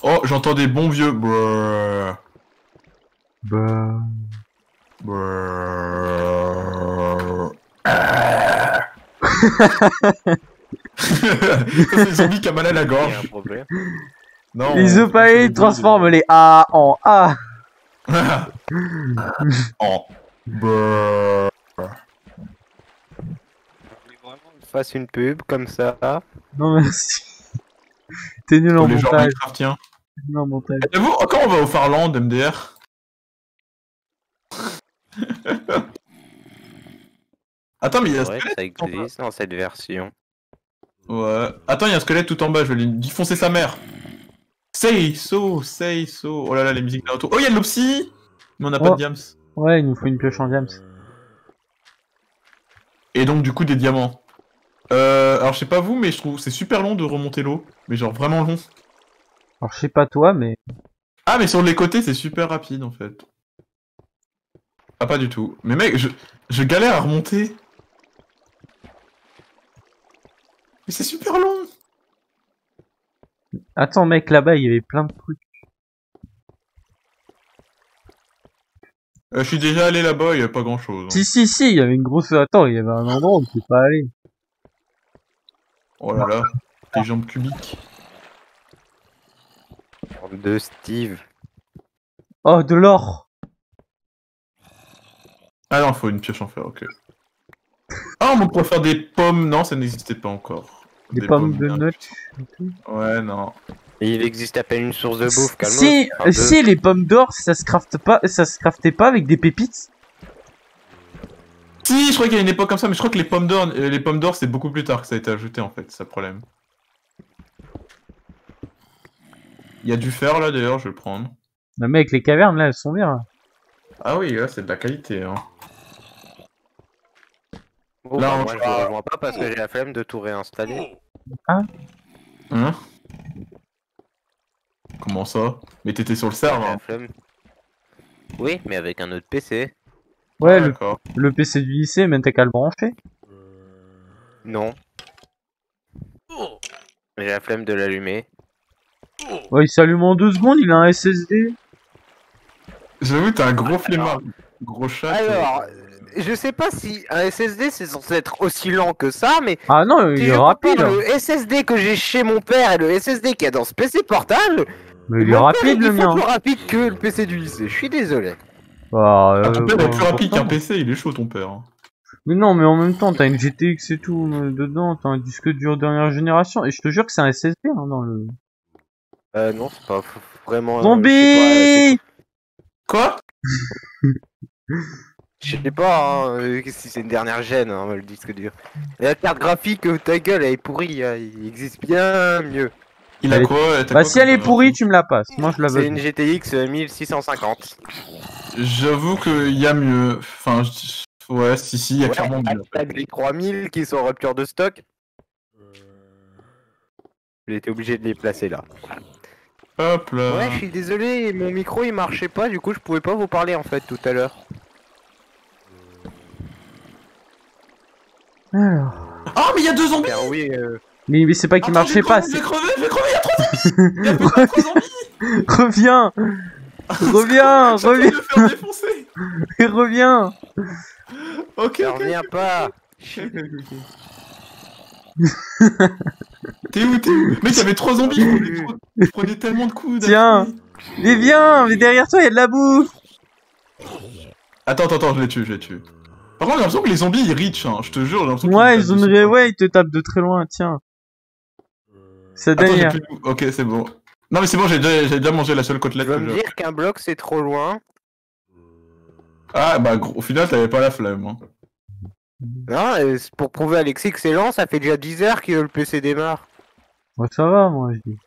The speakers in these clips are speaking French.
Oh, j'entends des bons vieux. Brrr. Bah... Brrr. Ah. Ça, c'est le zombie qui a mal à la Il y a un gorge. problème. Non, Les Zopaïdes transforment les A en A. Oh. Brrr. Fasse une pub comme ça. Non merci. T'es nul Pour en les gens montage. Minecraftiens. Nul en montage. Et vous, quand on va au Farland, MDR? Attends, mais il y a un C'est vrai que squelette ça tout en bas. existe dans cette version. Ouais. Attends, il y a un squelette tout en bas, je vais lui foncer sa mère. Say so, say so. Oh là là, les musiques là autour. Oh, il y a de l'opsy. Mais on n'a pas de diams. Ouais, il nous faut une pioche en diams. Et donc, du coup, des diamants. Alors, je sais pas vous, mais je trouve c'est super long de remonter l'eau. Mais genre vraiment long. Alors je sais pas toi, mais... Ah, mais sur les côtés, c'est super rapide en fait. Ah, pas du tout. Mais mec, je galère à remonter. Mais c'est super long. Attends mec, là-bas il y avait plein de trucs. Je suis déjà allé là-bas, il y a pas grand chose. Si, il y avait une grosse... Attends, il y avait un endroit où on peut pas aller. Oh là là, tes jambes cubiques. De Steve. Oh, de l'or. Ah non, faut une pioche en fer, ok. Ah, on pourrait faire des pommes. Non, ça n'existait pas encore. Des pommes de bien nut. cuites. Ouais, non. Et il existe à peine une source de bouffe, calme-toi. Si, Enfin, deux. si, les pommes d'or, ça se crafte pas, ça se craftait pas avec des pépites. Si, je crois qu'il y a une époque comme ça, mais je crois que les pommes d'or, c'est beaucoup plus tard que ça a été ajouté en fait, c'est ça le problème. Il y a du fer là d'ailleurs, je vais le prendre. Mais mec, les cavernes là, elles sont bien. Ah oui, là c'est de la qualité, hein. Oh, Là, bah, on moi je va- le rejoins pas parce que j'ai la flemme de tout réinstaller. Hein? Comment ça? Mais t'étais sur le J'ai serveur. la Hein. flemme. Oui, mais avec un autre PC. Ouais, Ah, le, d'accord. le PC du lycée, même t'as qu'à le brancher. Non. J'ai la flemme de l'allumer. Ouais, il s'allume en 2 secondes, il a un SSD. J'avoue, t'as un gros flemmard. Gros chat. Alors, je sais pas si un SSD c'est censé être aussi lent que ça, mais Ah non, il si est je rapide. compare le SSD que j'ai chez mon père et le SSD qu'il y a dans ce PC portable, Mais il est mon père rapide est le 10 fois mien. plus rapide que le PC du lycée. Je suis désolé. Bah, Ah, ton père est bah, plus rapide pourtant. qu'un PC, il est chaud ton père. Hein. Mais non, mais en même temps, t'as une GTX et tout dedans, t'as un disque dur dernière génération, et je te jure que c'est un SSD hein, dans le... Non, c'est pas vraiment. Zombie Quoi? Je sais pas si c'est une dernière gêne, hein, le disque dur. Et la carte graphique, ta gueule, elle est pourrie, hein, il existe bien mieux. Il a Elle est- quoi? T'as Bah quoi si elle comme est pourrie, tu me la passes. Moi je la veux. C'est une GTX 1650. J'avoue qu'il y a mieux. Enfin, ouais, si, il y a clairement mieux. Avec les 3000 qui sont en rupture de stock. J'ai été obligé de les placer là. Hop là. Ouais, je suis désolé, mon micro il marchait pas, du coup je pouvais pas vous parler en fait tout à l'heure. Alors... Oh, mais il y a 2 zombies! Car oui, Mais c'est pas qu'il Attends, marchait pas, je c'est... vais crever, il y a trop de zombies! Il y a plus de 3 zombies! Reviens Reviens J'attends de Reviens me faire défoncer! Reviens Ok, ça ok. revient pas. T'es où? Mec, il y avait 3 zombies, je prenais tellement de coups Tiens. d'affilée. Mais viens Mais derrière toi, il y a de la bouffe. Attends, je les tue. Par contre, j'ai l'impression que les zombies ils reach, hein. Je te jure, j'ai l'impression qu'ils Ouais, me ils tapent ont dessus. ouais, ils te tapent de très loin, tiens. C'est Attends, j'ai derrière. plus de... Ok, c'est bon. Non, mais c'est bon, j'ai déjà mangé la seule Tu côtelette vas que me j'ai. dire qu'un bloc c'est trop loin. Ah, bah, au final, t'avais pas la flemme. Hein. Non, pour prouver à Alexis que c'est lent, ça fait déjà 10 heures que le PC démarre. Ouais, ça va, moi, je dis.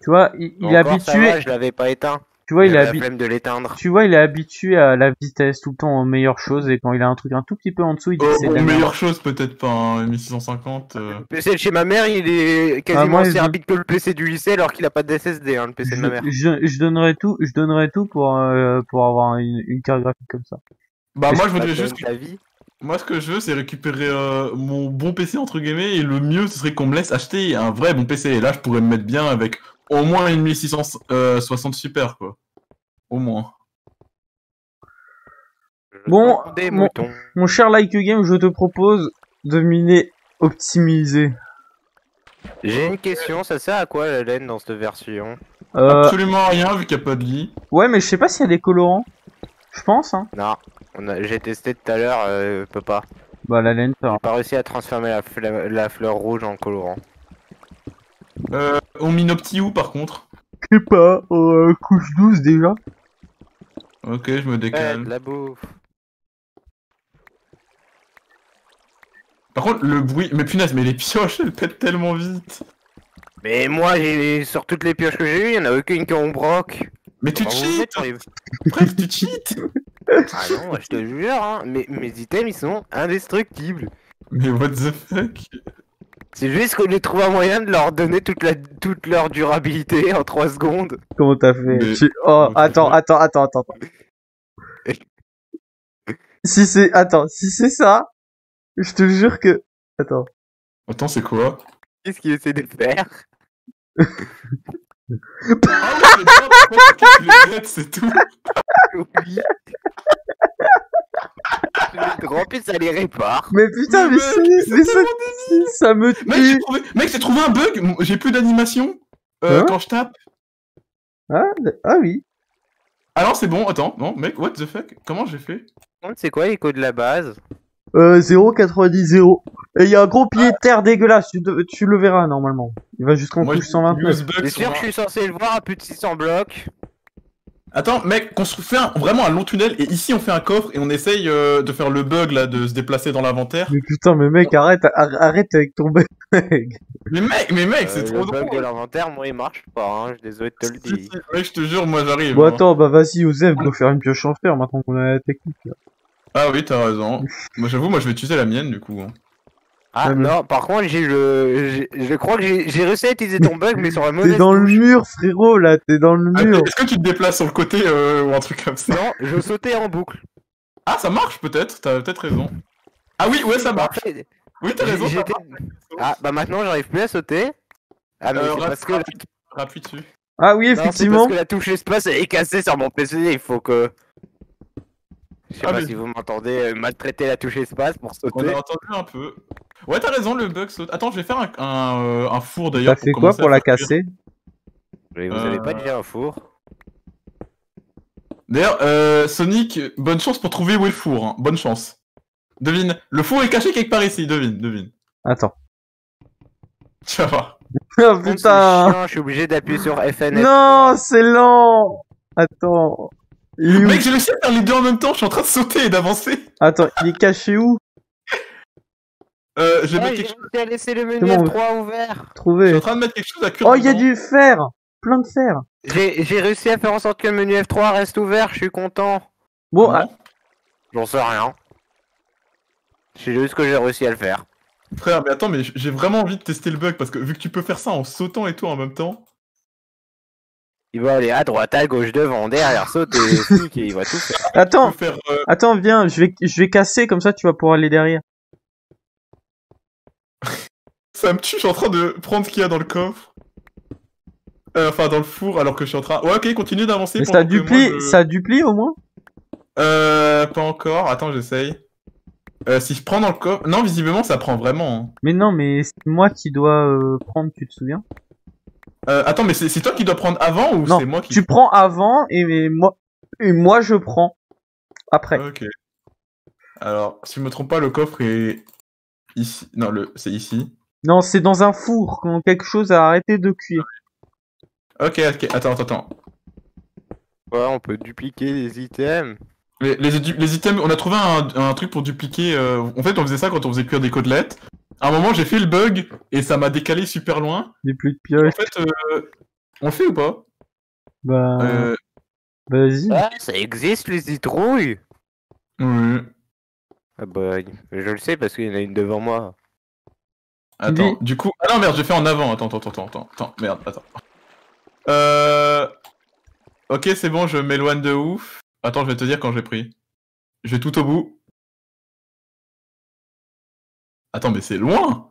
Tu vois, il est Encore, ça habitué... va, je l'avais pas éteint. Tu vois, il est J'avais la habitué... flemme de l'éteindre. Tu vois, il est habitué à la vitesse tout le temps aux meilleures choses et quand il a un truc un tout petit peu en dessous, il dit que c'est de la merde. Meilleure chose, peut-être pas, hein, 1650. Le PC de chez ma mère, il est quasiment moi, aussi je- rapide que le PC du lycée alors qu'il a pas de SSD, hein, le PC de ma mère. Je donnerais tout pour avoir une carte graphique comme ça. Bah, moi, je Pas voudrais de juste. ta vie. Moi, ce que je veux, c'est récupérer mon bon PC, entre guillemets, et le mieux, ce serait qu'on me laisse acheter un vrai bon PC. Et là, je pourrais me mettre bien avec au moins une 1660 Super, quoi. Au moins. Bon, Des mon- moutons. Mon cher Like Game, je te propose de miner optimisé. J'ai une question, ça sert à quoi la laine dans cette version? Absolument rien, vu qu'il n'y a pas de lit. Ouais, mais je sais pas s'il y a des colorants. Je pense, hein. Non, j'ai testé tout à l'heure, peut pas. Bah, la laine, ça. J'ai pas réussi à transformer la fleur rouge en colorant. On mine opti où, par contre? Je sais pas, couche 12 déjà. Ok, je me Ouais, décale. de la bouffe. Par contre, le bruit... Mais punaise, mais les pioches, elles pètent tellement vite. Mais moi, sur toutes les pioches que j'ai eues, y'en a aucune qui ont broc. Mais tu Comment vous cheats faites pour les- Bref, tu cheats. Ah non, moi, je te jure, hein, mes items, ils sont indestructibles. Mais what the fuck? C'est juste qu'on les trouve un moyen de leur donner toute leur durabilité en 3 secondes. Comment t'as fait Mais- Oh, Comment t'as attends. Si c'est ça, je te jure que... Attends. Attends, c'est quoi? Qu'est-ce qu'il essaie de faire? Ah oui, c'est bien, en fait, ok, tu les jettes, c'est tout. Oui. En plus, ça les répare. Mais putain, Mais mec, c'est ça me tue. Mec, j'ai trouvé un bug, j'ai plus d'animation Hein quand je tape. Ah oui. Ah non, c'est bon, attends, non, mec, what the fuck? Comment j'ai fait? C'est quoi l'écho de la base? 0,90. Et il y a un gros pied de terre dégueulasse, tu le verras normalement. Il va jusqu'en Moi, couche j'ai 129. use bug T'es sur sûr un- que je suis censé le voir à plus de 600 blocs? Attends, mec, fait vraiment un long tunnel, et ici on fait un coffre, et on essaye de faire le bug là, de se déplacer dans l'inventaire. Mais putain, mais mec, arrête avec ton bug, mec. Mais mec, c'est trop Le bug de drôle. l'inventaire, moi, il marche pas, hein, je suis désolé de te le Si, dire. si, mec, je te jure, moi j'arrive. Bon, hein. attends, bah vas-y, Osef, doit faire une pioche en fer maintenant qu'on a la technique. Là. Ah oui, t'as raison. Moi j'avoue, moi je vais utiliser la mienne du coup. hein. Ah Ouais, mais- non, par contre, je crois que j'ai réussi à utiliser ton bug, mais sur la T'es mauvaise dans le touche. mur, frérot, là, t'es dans le Ah, mur. Est-ce que tu te déplaces sur le côté ou un truc comme ça? Non, je sautais en boucle. Ah, ça marche peut-être, t'as peut-être raison. Ah oui, ouais, ça marche. Parfait. Oui, t'as raison. ça J'étais- marche. Ah, bah maintenant, j'arrive plus à sauter. Ah, mais c'est parce que... Rappuie dessus. Ah oui, Non, c'est effectivement. parce que la touche espace elle est cassée sur mon PC, il faut que... Je sais Ah, pas mais- si vous m'entendez maltraiter la touche espace pour On sauter. a entendu un peu. Ouais, t'as raison, le bug saute. Attends, je vais faire un four d'ailleurs. T'as fait quoi commencer pour à la faire cuire. casser? Mais vous avez pas déjà un four? D'ailleurs, Sonic, bonne chance pour trouver où est le four. Hein. Bonne chance. Devine. Le four est caché quelque part ici. Devine. Attends. Tu vas voir. Oh Contre, c'est putain. chiant, je suis obligé d'appuyer sur FN. Non, c'est lent. Attends. Il est où? Mec, j'ai réussi à faire les deux en même temps. Je suis en train de sauter et d'avancer. Attends, il est caché où? Je vais mettre J'ai quelque chose. réussi à laisser le menu C'est bon. F3 ouvert. Je suis Trouvé. en train de mettre quelque chose à cuire. Oh, il y a dedans. du fer. Plein de fer. J'ai réussi à faire en sorte que le menu F3 reste ouvert, je suis content. Bon, Ah bon J'en sais rien. C'est juste que j'ai réussi à le faire. Frère, mais attends, mais j'ai vraiment envie de tester le bug parce que vu que tu peux faire ça en sautant et tout en même temps. Il va aller à droite, à gauche, devant, derrière, sauter, sneaker, il va tout faire. Tu attends. peux faire. Attends, viens, je vais casser, comme ça tu vas pouvoir aller derrière. Ça me tue, je suis en train de prendre ce qu'il y a dans le coffre. Enfin, dans le four, alors que je suis en train. Ouais, ok, continue d'avancer. Mais pendant ça que moi, duplie, je- ça duplie au moins? Pas encore. Attends, j'essaye. Si je prends dans le coffre. Non, visiblement, ça prend vraiment. hein. Mais non, mais c'est moi qui dois prendre, tu te souviens? Attends, mais c'est toi qui dois prendre avant ou Non, c'est moi qui. tu prends avant et moi je prends après. Ok. Alors, si je me trompe pas, le coffre est ici. Non, c'est ici. Non, c'est dans un four quand quelque chose a arrêté de cuire. Ok. Attends. Ouais, on peut dupliquer les items. Les items, on a trouvé un truc pour dupliquer. En fait, on faisait ça quand on faisait cuire des côtelettes. À un moment, j'ai fait le bug et ça m'a décalé super loin. J'ai plus de En pioche. fait, on le fait ou pas? Bah, Euh, vas-y. Ah, ça existe les citrouilles. oui. Ah bah, je le sais parce qu'il y en a une devant moi. Attends, du coup. Ah non, merde, j'ai fait en avant. Attends. Merde, attends. Ok, c'est bon, je m'éloigne de ouf. Attends, je vais te dire quand j'ai pris. Je vais tout au bout. Attends, mais c'est loin.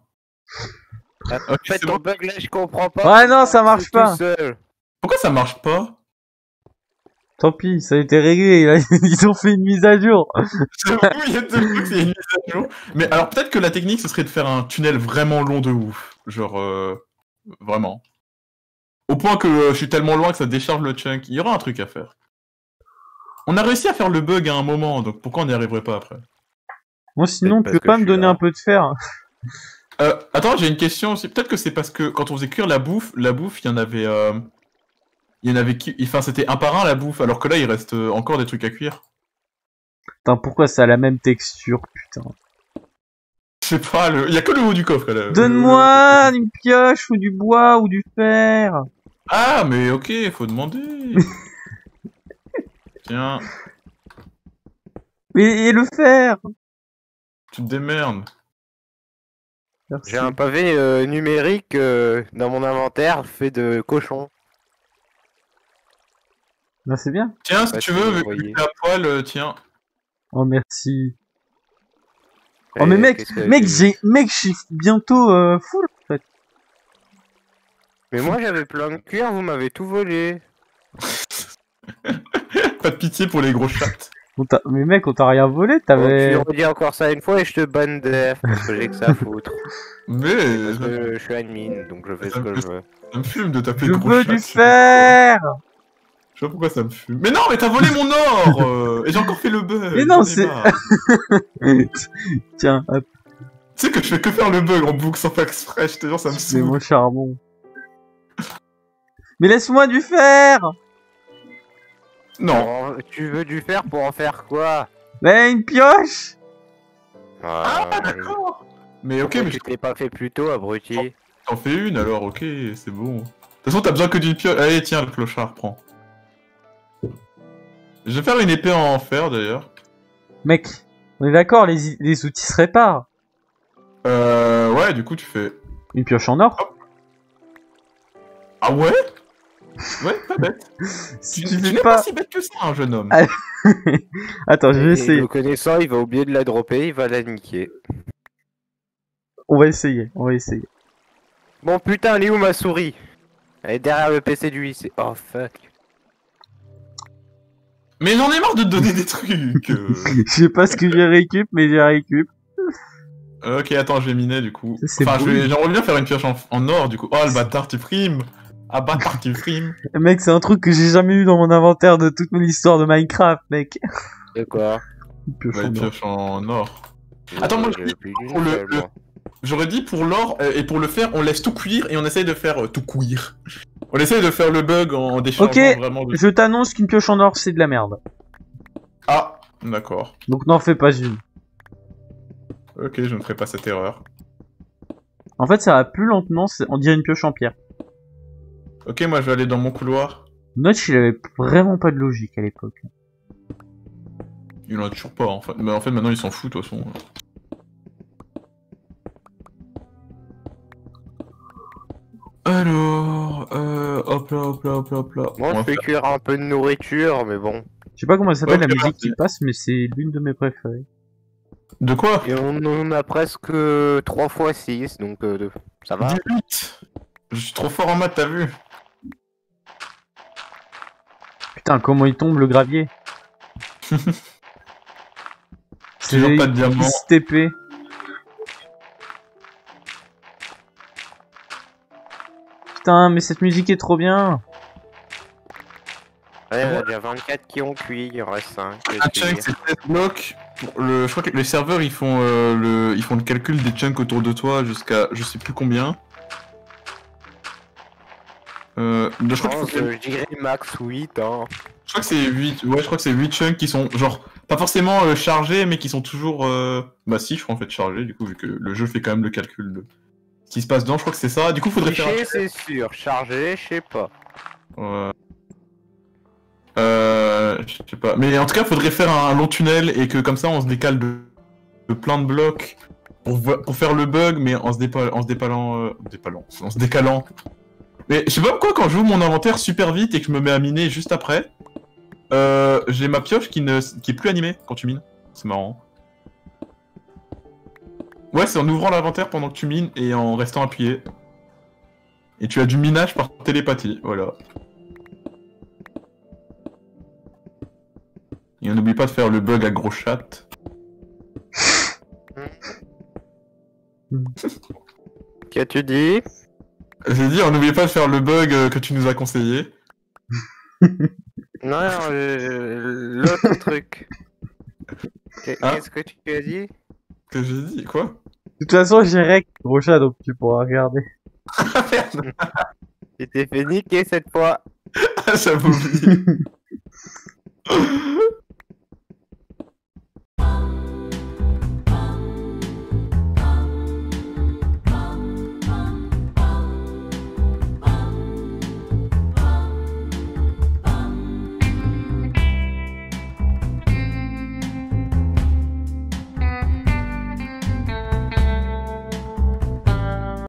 En Ok, fait, c'est ton bon. bug là, je comprends pas. Ouais, non, ça marche C'est pas. tout seul. Pourquoi ça marche pas? Tant pis, ça a été réglé. Là, ils ont fait une mise à jour. J'avoue, il y a deux fois que c'est une mise à jour. Mais alors peut-être que la technique, ce serait de faire un tunnel vraiment long de ouf. Genre, vraiment. Au point que je suis tellement loin que ça décharge le chunk. Il y aura un truc à faire. On a réussi à faire le bug à un moment, donc pourquoi on n'y arriverait pas après? Moi, sinon, tu parce peux que pas je me suis donner là. un peu de fer? Attends, j'ai une question aussi. Peut-être que c'est parce que quand on faisait cuire la bouffe, il y en avait... qui... Enfin, c'était un par un la bouffe, alors que là, il reste encore des trucs à cuire. Putain, pourquoi ça a la même texture, putain? Je sais pas, il y a que le haut du coffre, là. Donne-moi une pioche ou du bois ou du fer. Ah, mais ok, faut demander. Tiens, Mais et le fer? tu te démerdes. Merci. J'ai un pavé numérique dans mon inventaire fait de cochon. Ben, c'est bien. Tiens, si Ouais, tu si veux, vous vu voyez. que t'es à poil, tiens. Oh, merci. Oh, mais mec, qu'est-ce que mec, j'ai- je suis bientôt full, en fait. Mais moi j'avais plein de cuir, vous m'avez tout volé. Pas de pitié pour les gros chats. Mais mec, on t'a rien volé, Bon, t'avais... tu redis encore ça une fois et je te banne def parce que j'ai que ça à foutre. Mais Parce que je suis admin donc je fais ce que je veux. ça me fume de taper Je de gros veux chats. du fer! Je sais pas pourquoi ça me fume. Mais non, mais t'as volé mon or et j'ai encore fait le bug. Mais non, j'en ai c'est- marre. Tiens, hop, Tu sais que je fais que faire le bug en boucle sans faire exprès, je te jure, ça me c'est saoule. mon charbon. Mais laisse-moi du fer! Non. Tu veux du fer pour en faire quoi? Mais une pioche! Ah, d'accord. Mais ok, Pourquoi mais tu je t'es pas fait plus tôt, abruti? t'en fais une alors, ok, c'est bon. De toute façon, t'as besoin que d'une pioche. Allez, tiens, le clochard, prends. Je vais faire une épée en fer d'ailleurs. Mec, on est d'accord, les outils se réparent. Ouais, du coup, tu fais. Une pioche en or? Ah ouais? Ouais, pas bête. Si Tu tu n'es fais pas pas... si bête que ça, un jeune homme. Ah, Attends, je vais Et essayer. le connaissant, il va oublier de la dropper, il va la niquer. On va essayer, on va essayer. Bon putain, elle est où ma souris? Elle est derrière le PC du lycée. Oh fuck. Mais j'en ai marre de te donner des trucs. Je sais pas ce que j'ai récup, mais j'ai récup. Ok, attends, je vais miner du coup. Ça, c'est Enfin, beau. j'aimerais bien faire une pioche en or du coup. Oh, le bâtard, tu frimes. Ah, bâtard, tu frimes. Mec, c'est un truc que j'ai jamais eu dans mon inventaire de toute mon histoire de Minecraft, mec. De quoi? Une pioche Bah, en une or. pioche en or. Attends, moi, J'avais plus d'une pour le- seule, le- moi. J'aurais dit pour l'or et pour le fer, on laisse tout cuire et on essaye de faire tout cuire. On essaye de faire le bug en déchargeant Ok, vraiment de... je t'annonce qu'une pioche en or, c'est de la merde. Ah, d'accord. Donc n'en fais pas une. Ok, je ne ferai pas cette erreur. En fait, ça va plus lentement, on dirait une pioche en pierre. Ok, moi je vais aller dans mon couloir. Notch, il avait vraiment pas de logique à l'époque. Il en a toujours pas en fait. Mais en fait maintenant il s'en fout de toute façon. Alors, hop là, hop là, hop là, hop là. Moi, On va je fais faire- cuire un peu de nourriture, mais bon. Je sais pas comment elle s'appelle Ok, la musique merci. qui passe, mais c'est l'une de mes préférées. De quoi? Et on en a presque 3 fois 6, donc ça va. 18. Je suis trop fort en maths, t'as vu? Putain, comment il tombe le gravier. Toujours pas de diamant. STP. Putain, mais cette musique est trop bien. Ouais, il y en a déjà 24 qui ont cuit, il en reste 5. Un chunk c'est 16 blocs. Je crois que les serveurs ils font le calcul des chunks autour de toi jusqu'à je sais plus combien. Je crois, Je dirais max 8, hein. je crois que c'est 8. Ouais, je crois que c'est 8 chunks qui sont genre pas forcément chargés mais qui sont toujours bah si, je crois en fait chargés du coup vu que le jeu fait quand même le calcul de ce qui se passe dedans, je crois que c'est ça. Du coup, faudrait faire Cliché, c'est sûr. Chargé, je sais pas. Je sais pas. Mais en tout cas, faudrait faire un long tunnel et que comme ça, on se décale de plein de blocs pour faire le bug, mais en se décalant. Mais je sais pas pourquoi quand j'ouvre mon inventaire super vite et que je me mets à miner juste après, j'ai ma pioche qui est plus animée quand tu mines. C'est marrant. Ouais, c'est en ouvrant l'inventaire pendant que tu mines et en restant appuyé. Et tu as du minage par télépathie, voilà. Et on n'oublie pas de faire le bug à gros chat. Qu'as-tu dit? J'ai dit, on n'oublie pas de faire le bug que tu nous as conseillé. Non, l'autre truc. Ah. Qu'est-ce que tu as dit? Que j'ai dit, quoi? De toute façon, j'ai rec gros chat, donc tu pourras regarder. Ah merde. Tu t'es fait niquer cette fois. J'avais oublié.